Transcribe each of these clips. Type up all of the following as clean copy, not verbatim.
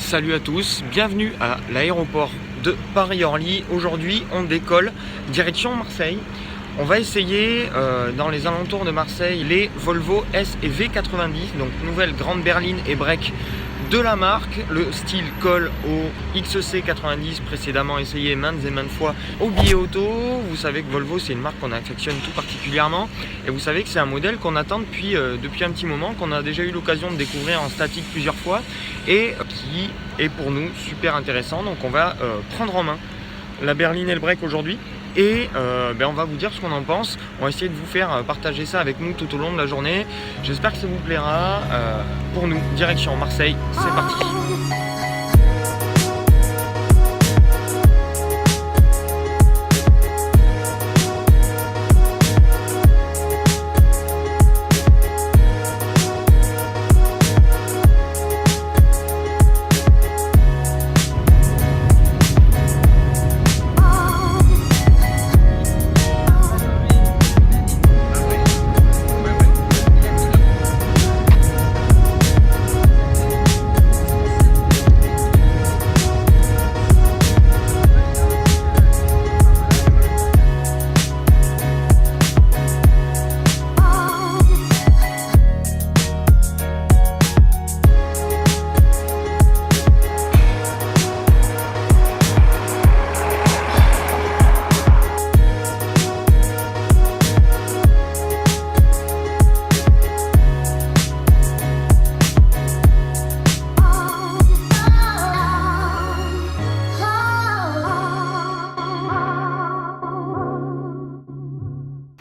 Salut à tous, bienvenue à l'aéroport de Paris-Orly. Aujourd'hui on décolle direction Marseille. On va essayer dans les alentours de Marseille les Volvo S et V90, donc nouvelle grande berline et break de la marque. Le style colle au XC90, précédemment essayé maintes et maintes fois au billet auto. Vous savez que Volvo c'est une marque qu'on affectionne tout particulièrement et vous savez que c'est un modèle qu'on attend depuis un petit moment, qu'on a déjà eu l'occasion de découvrir en statique plusieurs fois et qui est pour nous super intéressant. Donc on va prendre en main la berline et le break aujourd'hui. Et on va vous dire ce qu'on en pense. On va essayer de vous faire partager ça avec nous tout au long de la journée. J'espère que ça vous plaira. Pour nous, direction Marseille, c'est parti.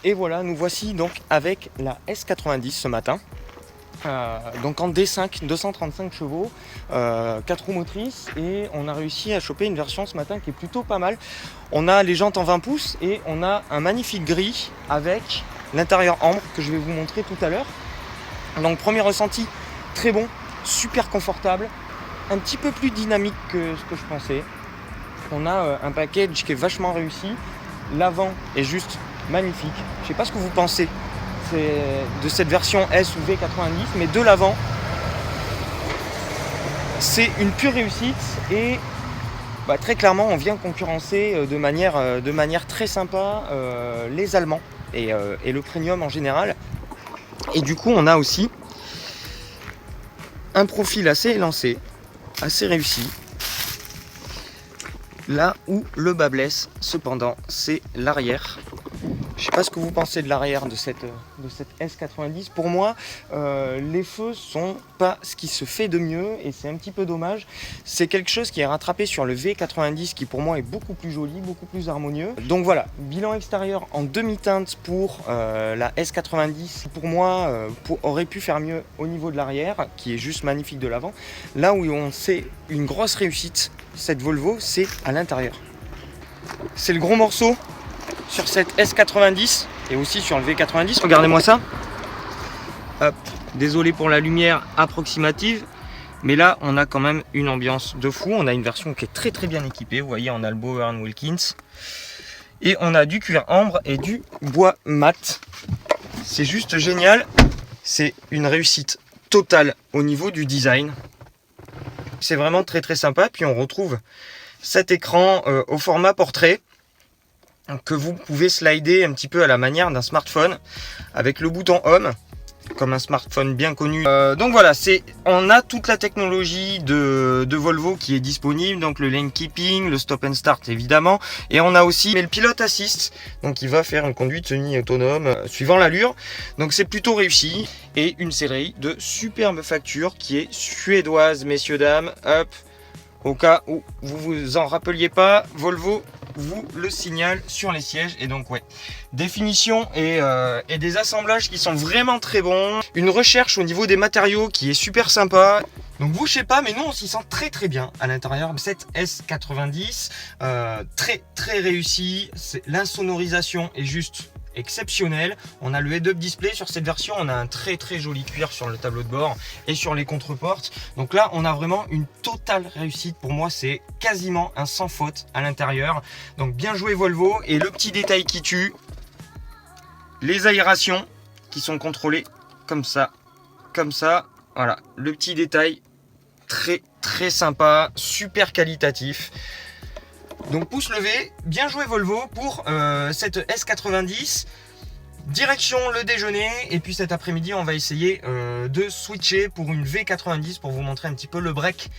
Et voilà, nous voici donc avec la S90 ce matin. Donc en D5, 235 chevaux, 4 roues motrices, et on a réussi à choper une version ce matin qui est plutôt pas mal. On a les jantes en 20 pouces et on a un magnifique gris avec l'intérieur ambre que je vais vous montrer tout à l'heure. Donc premier ressenti, très bon, super confortable, un petit peu plus dynamique que ce que je pensais. On a un package qui est vachement réussi, l'avant est juste magnifique. Je sais pas ce que vous pensez de cette version S ou V90, mais de l'avant, c'est une pure réussite et très clairement, on vient concurrencer de manière très sympa les Allemands et le premium en général. Et du coup, on a aussi un profil assez élancé, assez réussi. Là où le bas blesse, cependant, c'est l'arrière. Je ne sais pas ce que vous pensez de l'arrière de cette S90. Pour moi, les feux sont pas ce qui se fait de mieux et c'est un petit peu dommage. C'est quelque chose qui est rattrapé sur le V90 qui pour moi est beaucoup plus joli, beaucoup plus harmonieux. Donc voilà, bilan extérieur en demi-teinte pour la S90. Pour moi, aurait pu faire mieux au niveau de l'arrière, qui est juste magnifique de l'avant. Là où on sait une grosse réussite, cette Volvo, c'est à l'intérieur. C'est le gros morceau sur cette S90 et aussi sur le V90. Regardez-moi ça. Hop. Désolé pour la lumière approximative, mais là on a quand même une ambiance de fou. On a une version qui est très très bien équipée. Vous voyez, on a le Bower & Wilkins et on a du cuir ambre et du bois mat. C'est juste génial. C'est une réussite totale au niveau du design. C'est vraiment très très sympa. Puis on retrouve cet écran au format portrait que vous pouvez slider un petit peu à la manière d'un smartphone avec le bouton Home comme un smartphone bien connu. Donc voilà, on a toute la technologie de Volvo qui est disponible, donc le lane keeping, le stop and start évidemment, et on a aussi le pilote assist, donc il va faire une conduite semi-autonome suivant l'allure. Donc c'est plutôt réussi, et une série de superbes factures qui est suédoise, messieurs dames. Hop, au cas où vous vous en rappeliez pas, Volvo vous le signale sur les sièges. Et donc ouais, définition et des assemblages qui sont vraiment très bons, une recherche au niveau des matériaux qui est super sympa. Donc vous, je sais pas, mais nous on s'y sent très très bien à l'intérieur de cette S90, très très réussi. L'insonorisation est juste exceptionnel. On a le head-up display sur cette version, on a un très très joli cuir sur le tableau de bord et sur les contreportes. Donc là on a vraiment une totale réussite. Pour moi c'est quasiment un sans faute à l'intérieur. Donc bien joué Volvo. Et le petit détail qui tue, les aérations qui sont contrôlées comme ça, voilà, le petit détail très sympa, super qualitatif. Donc pouce levé, bien joué Volvo pour cette S90. Direction le déjeuner, et puis cet après-midi on va essayer de switcher pour une V90 pour vous montrer un petit peu le break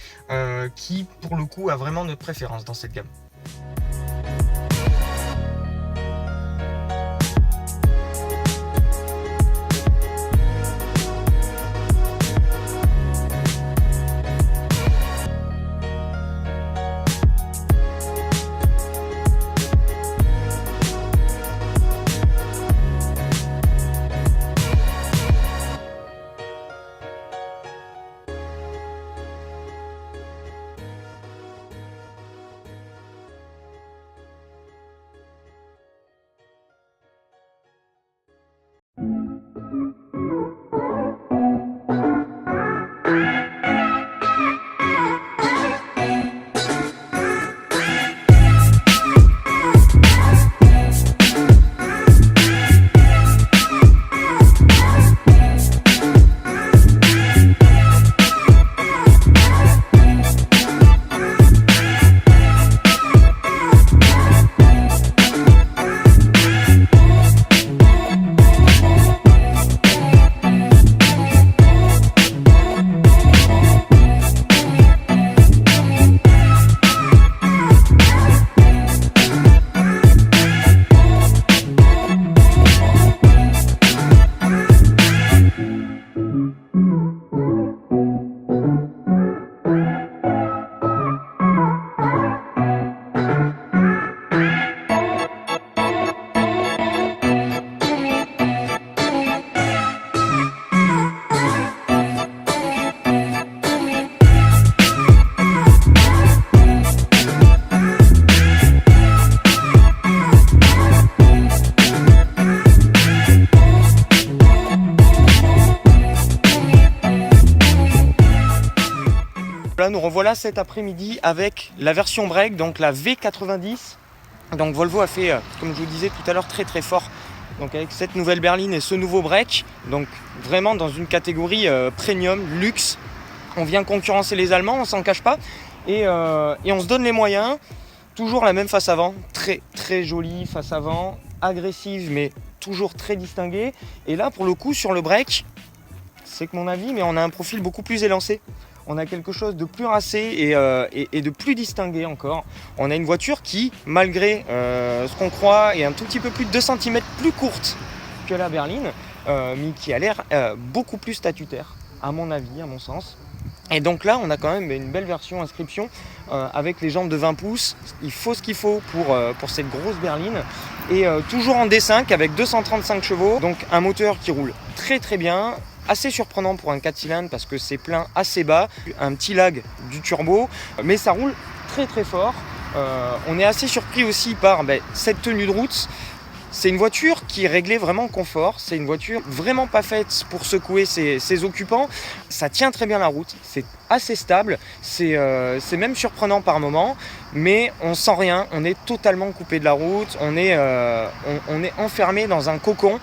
qui pour le coup a vraiment notre préférence dans cette gamme. Là, nous revoilà cet après-midi avec la version break, donc la V90. Donc Volvo a fait, comme je vous disais tout à l'heure, très fort. Donc avec cette nouvelle berline et ce nouveau break, donc vraiment dans une catégorie premium, luxe. On vient concurrencer les Allemands, on s'en cache pas. Et on se donne les moyens. Toujours la même face avant, très jolie face avant, agressive mais toujours très distinguée. Et là pour le coup sur le break, c'est que mon avis, mais on a un profil beaucoup plus élancé. On a quelque chose de plus racé et de plus distingué encore. On a une voiture qui, malgré ce qu'on croit, est un tout petit peu plus de 2 cm plus courte que la berline, mais qui a l'air beaucoup plus statutaire, à mon avis, à mon sens. Et donc là, on a quand même une belle version inscription avec les jambes de 20 pouces. Il faut ce qu'il faut pour cette grosse berline. Et toujours en D5 avec 235 chevaux. Donc un moteur qui roule très bien. Assez surprenant pour un 4 cylindres parce que c'est plein assez bas. Un petit lag du turbo. Mais ça roule très fort. On est assez surpris aussi par cette tenue de route. C'est une voiture qui est réglée vraiment confort, c'est une voiture vraiment pas faite pour secouer ses occupants. Ça tient très bien la route, c'est assez stable, c'est même surprenant par moments, mais on sent rien, on est totalement coupé de la route, on est enfermé dans un cocon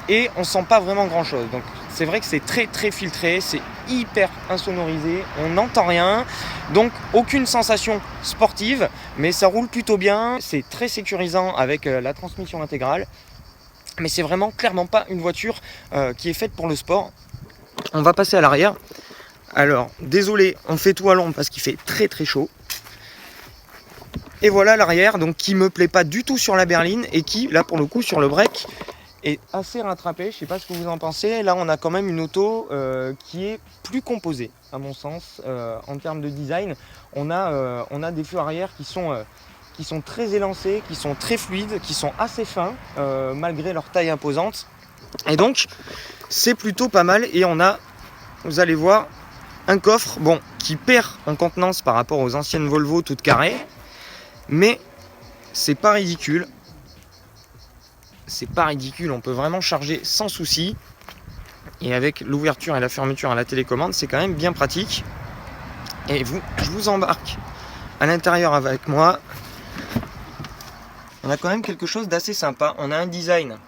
et on sent pas vraiment grand chose. Donc c'est vrai que c'est très filtré, c'est hyper insonorisé, on n'entend rien, donc aucune sensation sportive, mais ça roule plutôt bien, c'est très sécurisant avec la transmission intégrale, mais c'est vraiment clairement pas une voiture qui est faite pour le sport. On va passer à l'arrière. Alors désolé, on fait tout à l'ombre parce qu'il fait très chaud. Et voilà l'arrière, donc qui me plaît pas du tout sur la berline et qui là pour le coup sur le break est assez rattrapé, je sais pas ce que vous en pensez. Là on a quand même une auto qui est plus composée à mon sens en termes de design. On a des feux arrière qui sont très élancés, qui sont très fluides, qui sont assez fins malgré leur taille imposante. Et donc c'est plutôt pas mal. Et on a, vous allez voir, un coffre qui perd en contenance par rapport aux anciennes Volvo toutes carrées, mais c'est pas ridicule. C'est pas ridicule, on peut vraiment charger sans souci. Et avec l'ouverture et la fermeture à la télécommande, c'est quand même bien pratique. Et je vous embarque à l'intérieur avec moi. On a quand même quelque chose d'assez sympa. On a un design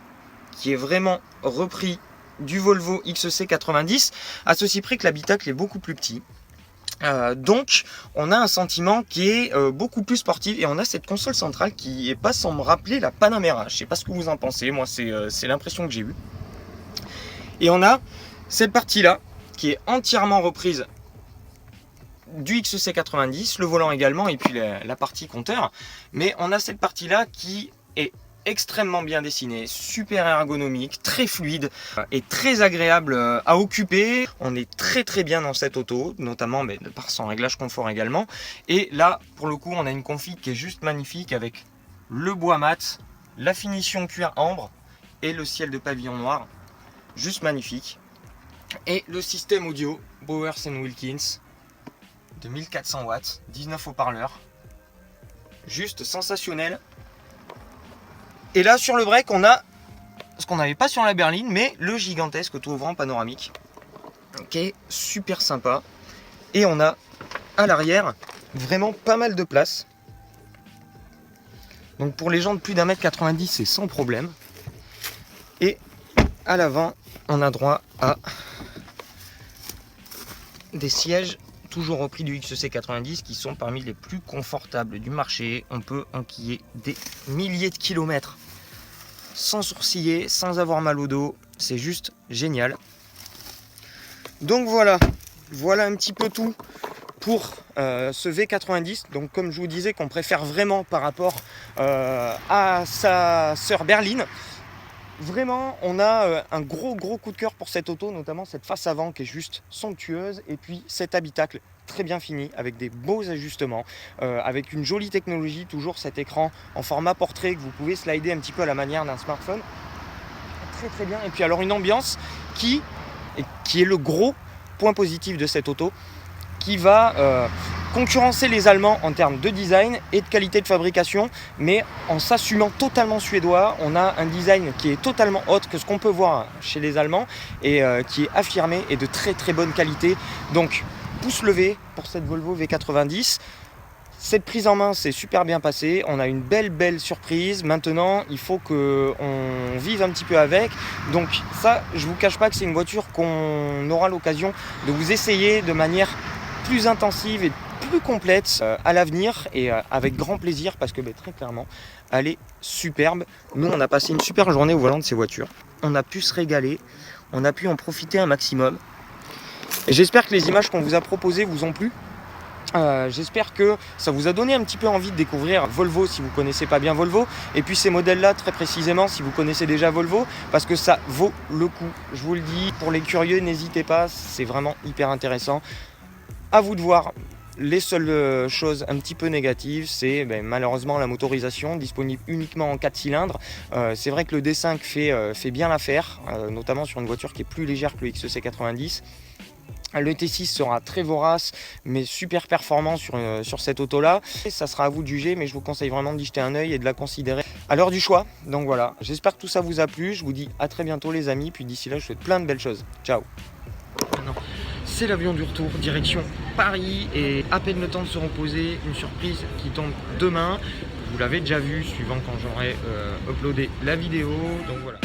qui est vraiment repris du Volvo XC90, à ceci près que l'habitacle est beaucoup plus petit. Donc on a un sentiment qui est beaucoup plus sportif et on a cette console centrale qui est pas sans me rappeler la Panamera. Je sais pas ce que vous en pensez, moi c'est l'impression que j'ai eue. Et on a cette partie là qui est entièrement reprise du XC90, le volant également et puis la partie compteur. Mais on a cette partie là qui est extrêmement bien dessiné, super ergonomique, très fluide et très agréable à occuper. On est très bien dans cette auto, notamment par son réglage confort également. Et là, pour le coup, on a une config qui est juste magnifique avec le bois mat, la finition cuir ambre et le ciel de pavillon noir. Juste magnifique. Et le système audio Bowers & Wilkins de 1400 watts, 19 haut-parleurs. Juste sensationnel. Et là sur le break on a ce qu'on n'avait pas sur la berline, mais le gigantesque auto-ouvrant panoramique qui est super sympa. Et on a à l'arrière vraiment pas mal de place. Donc pour les gens de plus d'1m90 c'est sans problème. Et à l'avant on a droit à des sièges toujours au prix du XC90 qui sont parmi les plus confortables du marché. On peut enquiller des milliers de kilomètres sans sourciller, sans avoir mal au dos. C'est juste génial. Donc voilà un petit peu tout pour ce V90. Donc comme je vous disais qu'on préfère vraiment par rapport à sa sœur berline. Vraiment, on a un gros coup de cœur pour cette auto, notamment cette face avant qui est juste somptueuse, et puis cet habitacle très bien fini avec des beaux ajustements, avec une jolie technologie, toujours cet écran en format portrait que vous pouvez slider un petit peu à la manière d'un smartphone. Très bien. Et puis alors une ambiance qui est le gros point positif de cette auto, qui va concurrencer les Allemands en termes de design et de qualité de fabrication, mais en s'assumant totalement suédois. On a un design qui est totalement autre que ce qu'on peut voir chez les Allemands et qui est affirmé et de très bonne qualité. Donc pouce levé pour cette Volvo V90. Cette prise en main s'est super bien passée, on a une belle surprise. Maintenant il faut qu'on vive un petit peu avec, donc ça je vous cache pas que c'est une voiture qu'on aura l'occasion de vous essayer de manière plus intensive et plus complète à l'avenir, et avec grand plaisir, parce que très clairement elle est superbe. Nous on a passé une super journée au volant de ces voitures, on a pu se régaler, on a pu en profiter un maximum, et j'espère que les images qu'on vous a proposées vous ont plu. J'espère que ça vous a donné un petit peu envie de découvrir Volvo si vous ne connaissez pas bien Volvo, et puis ces modèles là très précisément si vous connaissez déjà Volvo, parce que ça vaut le coup, je vous le dis. Pour les curieux, n'hésitez pas, c'est vraiment hyper intéressant. À vous de voir. Les seules choses un petit peu négatives, c'est malheureusement la motorisation, disponible uniquement en 4 cylindres. C'est vrai que le D5 fait bien l'affaire, notamment sur une voiture qui est plus légère que le XC90. Le T6 sera très vorace mais super performant sur cette auto là. Ça sera à vous de juger, mais je vous conseille vraiment d'y jeter un œil et de la considérer à l'heure du choix. Donc voilà, j'espère que tout ça vous a plu. Je vous dis à très bientôt les amis, puis d'ici là je vous souhaite plein de belles choses. Ciao. Maintenant, c'est l'avion du retour, direction Paris, et à peine le temps de se reposer, une surprise qui tombe demain. Vous l'avez déjà vu suivant quand j'aurai uploadé la vidéo, donc voilà.